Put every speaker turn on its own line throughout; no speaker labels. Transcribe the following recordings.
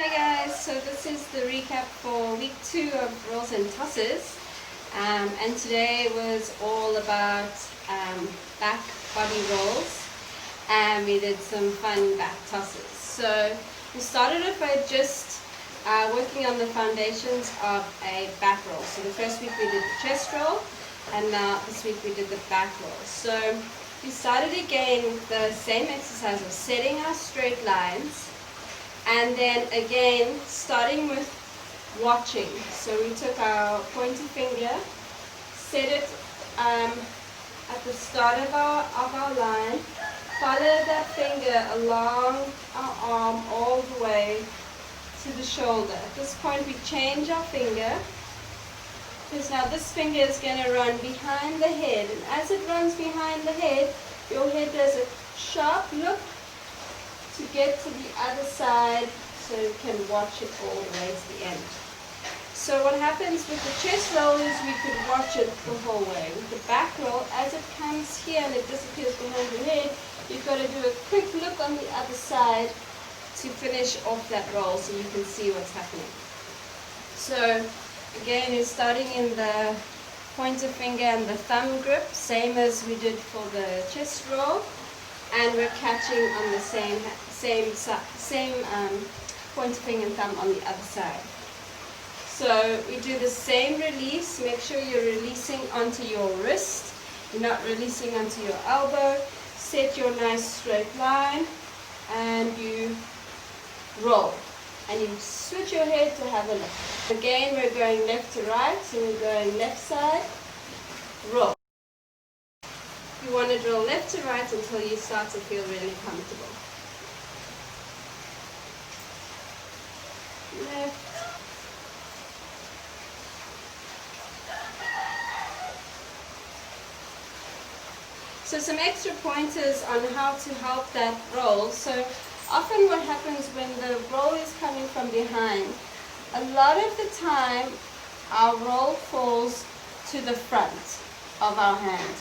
Hey guys, so this is the recap for week 2 of rolls and tosses, and today was all about back body rolls, and we did some fun back tosses. So we started it by just working on the foundations of a back roll. So the first week we did the chest roll, and now this week we did the back roll. So we started again with the same exercise of setting our straight lines. And then again, starting with watching. So we took our pointer finger, set it at the start of our line, follow that finger along our arm all the way to the shoulder. At this point we change our finger, because now this finger is going to run behind the head. And as it runs behind the head, your head does a sharp look to get to the other side so you can watch it all the way to the end. So what happens with the chest roll is we could watch it the whole way. With the back roll, as it comes here and it disappears behind your head, you've got to do a quick look on the other side to finish off that roll so you can see what's happening. So again, you're starting in the pointer finger and the thumb grip, same as we did for the chest roll. And we're catching on the same pointer finger and thumb on the other side. So we do the same release. Make sure you're releasing onto your wrist. You're not releasing onto your elbow. Set your nice straight line and you roll. And you switch your head to have a look. Again, we're going left to right. So we're going left side, roll. You want to roll left to right until you start to feel really comfortable. Left. So some extra pointers on how to help that roll. So often what happens when the roll is coming from behind, a lot of the time our roll falls to the front of our hand.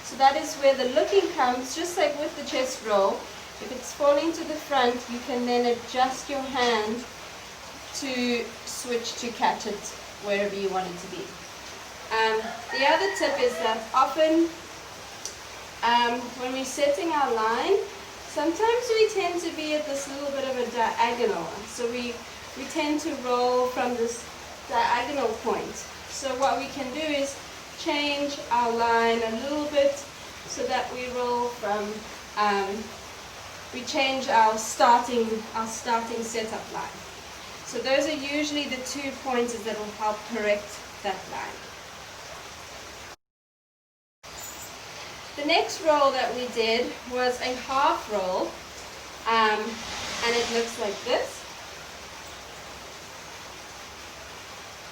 So that is where the looking comes, just like with the chest roll. If it's falling to the front, you can then adjust your hand to switch to catch it wherever you want it to be. The other tip is that often when we're setting our line, sometimes we tend to be at this little bit of a diagonal. So we tend to roll from this diagonal point. So what we can do is change our line a little bit so that we roll from, we change our starting setup line. So those are usually the 2 pointers that will help correct that line. The next roll that we did was a half roll, and it looks like this.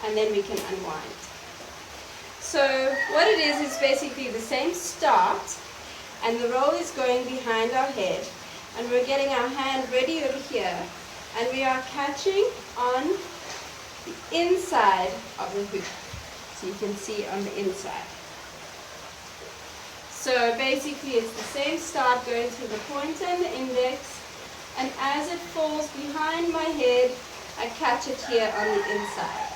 And then we can unwind. So what it is basically the same start, and the roll is going behind our head, and we're getting our hand ready over here, and we are catching on the inside of the hoop. So you can see on the inside. So basically it's the same start going through the pointer and the index, and as it falls behind my head, I catch it here on the inside.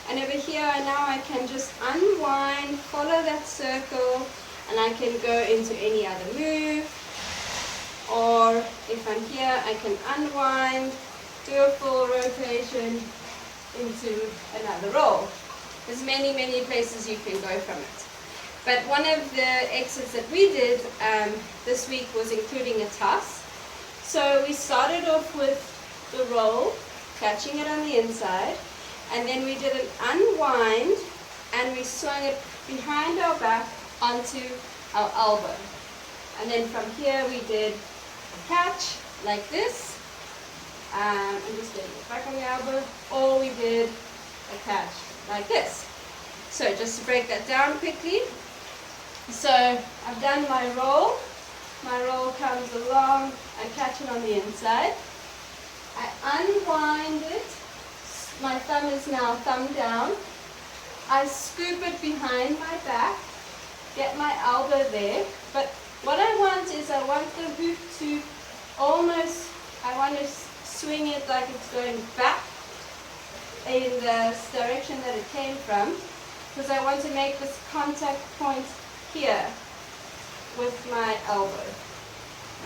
And over here now I can just unwind, follow that circle, and I can go into any other move. Or if I'm here, I can unwind, do a full rotation into another roll. There's many, many places you can go from it. But one of the exits that we did this week was including a toss. So we started off with the roll, catching it on the inside. And then we did an unwind, and we swung it behind our back onto our elbow. And then from here we did a catch like this. I'm just getting it back on the elbow. Or we did a catch like this. So just to break that down quickly. So I've done my roll. My roll comes along. I catch it on the inside. I unwind it. My thumb is now thumb down. I scoop it behind my back, get my elbow there, but what I want is I want the hoop to almost, I want to swing it like it's going back in the direction that it came from, because I want to make this contact point here with my elbow.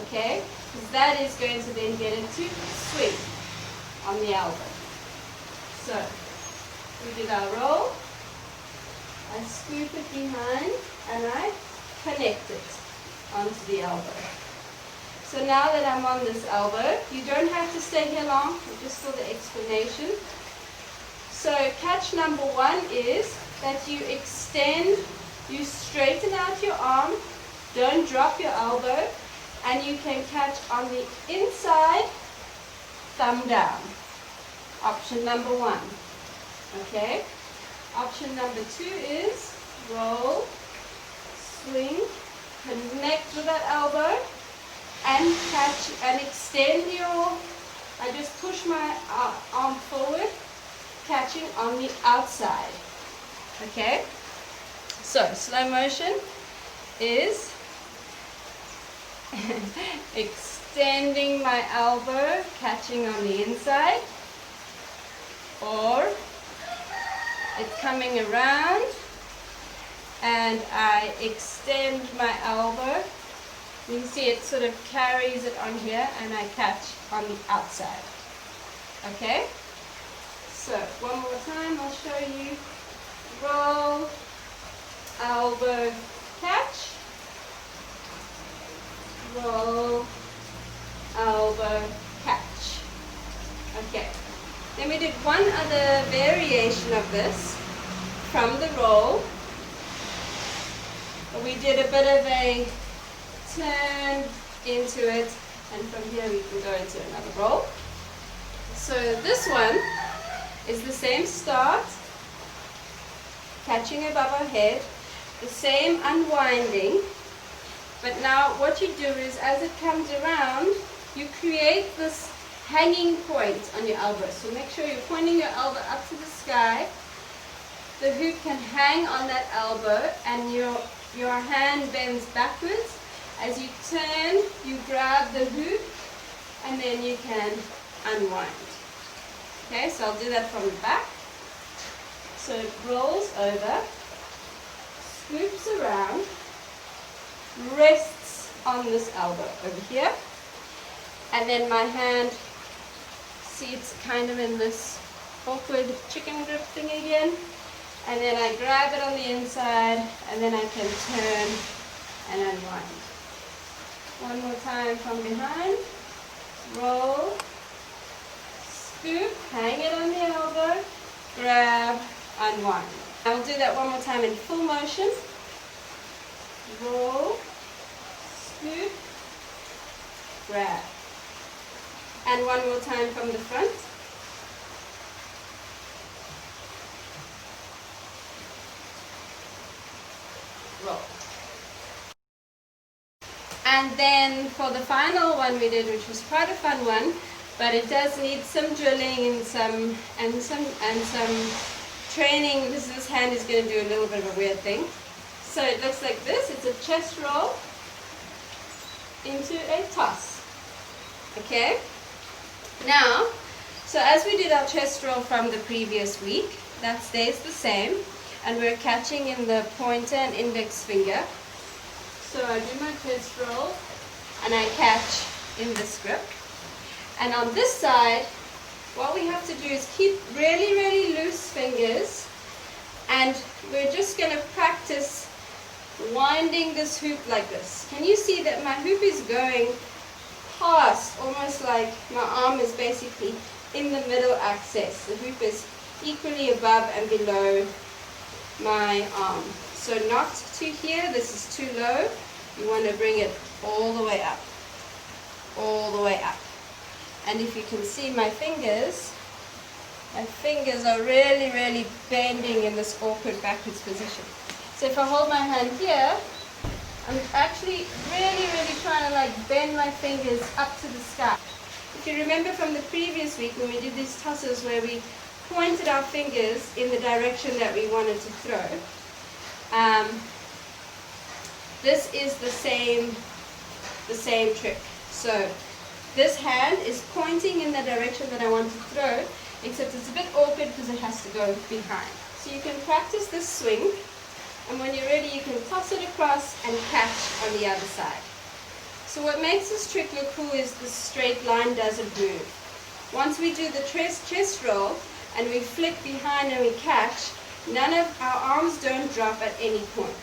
Okay? Because that is going to then get it to swing on the elbow. So, we did our roll. I scoop it behind and I connect it onto the elbow. So now that I'm on this elbow, you don't have to stay here long, just for the explanation. So catch number one is that you extend, you straighten out your arm, don't drop your elbow, and you can catch on the inside, thumb down. Option number one. Okay? Option number two is roll, swing, connect with that elbow, and catch and extend your, I just push my arm forward, catching on the outside. Okay? So, slow motion is extending my elbow, catching on the inside, or it's coming around and I extend my elbow. You can see it sort of carries it on here and I catch on the outside. Okay? So, one more time I'll show you. Roll, elbow, catch. Roll, elbow, catch. Okay. Then we did one other variation of this from the roll. We did a bit of a turn into it, and from here we can go into another roll. So this one is the same start, catching above our head, the same unwinding, but now what you do is as it comes around, you create this hanging point on your elbow. So make sure you're pointing your elbow up to the sky. The hoop can hang on that elbow and your hand bends backwards. As you turn, you grab the hoop and then you can unwind. Okay, so I'll do that from the back. So it rolls over, scoops around, rests on this elbow over here, and then my hand, see it's kind of in this awkward chicken grip thing again, and then I grab it on the inside and then I can turn and unwind. One more time from behind, roll, scoop, hang it on the elbow, grab, unwind. I will do that one more time in full motion. Roll, scoop, grab. And one more time from the front. Roll. And then for the final one we did, which was quite a fun one, but it does need some drilling and some training. This hand is going to do a little bit of a weird thing. So it looks like this. It's a chest roll into a toss. Okay? Now, so as we did our chest roll from the previous week, that stays the same, and we're catching in the pointer and index finger. So I do my chest roll and I catch in this grip. And on this side, what we have to do is keep really, really loose fingers, and we're just going to practice winding this hoop like this. Can you see that my hoop is going past, almost like my arm is basically in the middle axis. The hoop is equally above and below my arm. So not to here, this is too low. You want to bring it all the way up. All the way up. And if you can see my fingers are really, really bending in this awkward backwards position. So if I hold my hand here, I'm actually really, really trying to like bend my fingers up to the sky. If you remember from the previous week when we did these tosses where we pointed our fingers in the direction that we wanted to throw, this is the same trick. So this hand is pointing in the direction that I want to throw, except it's a bit awkward because it has to go behind. So you can practice this swing, and when you're ready you can toss it across and catch on the other side. So what makes this trick look cool is the straight line doesn't move. Once we do the chest roll and we flick behind and we catch, none of our arms don't drop at any point.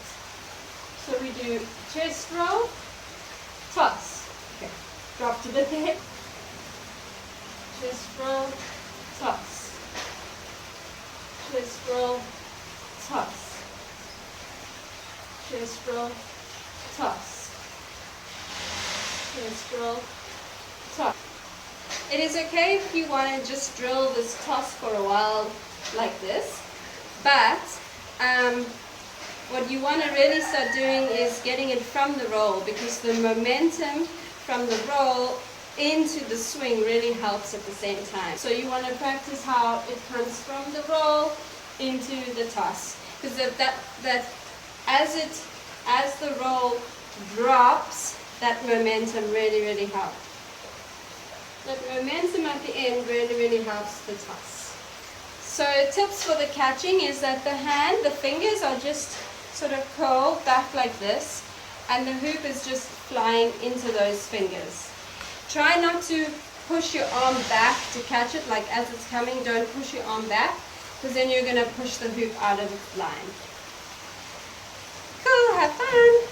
So we do chest roll, toss. Okay, drop to the head. Chest roll, toss. Chest roll, toss. Chest roll, toss. Chest roll, toss. It is okay if you want to just drill this toss for a while like this, but what you want to really start doing is getting it from the roll, because the momentum from the roll into the swing really helps at the same time. So you want to practice how it comes from the roll into the toss, because as the roll drops, that momentum really helps. That momentum at the end really helps the toss. So tips for the catching is that the fingers are just sort of curled back like this, and the hoop is just flying into those fingers. Try not to push your arm back to catch it, like as it's coming, don't push your arm back, because then you're going to push the hoop out of line. Cool, have fun!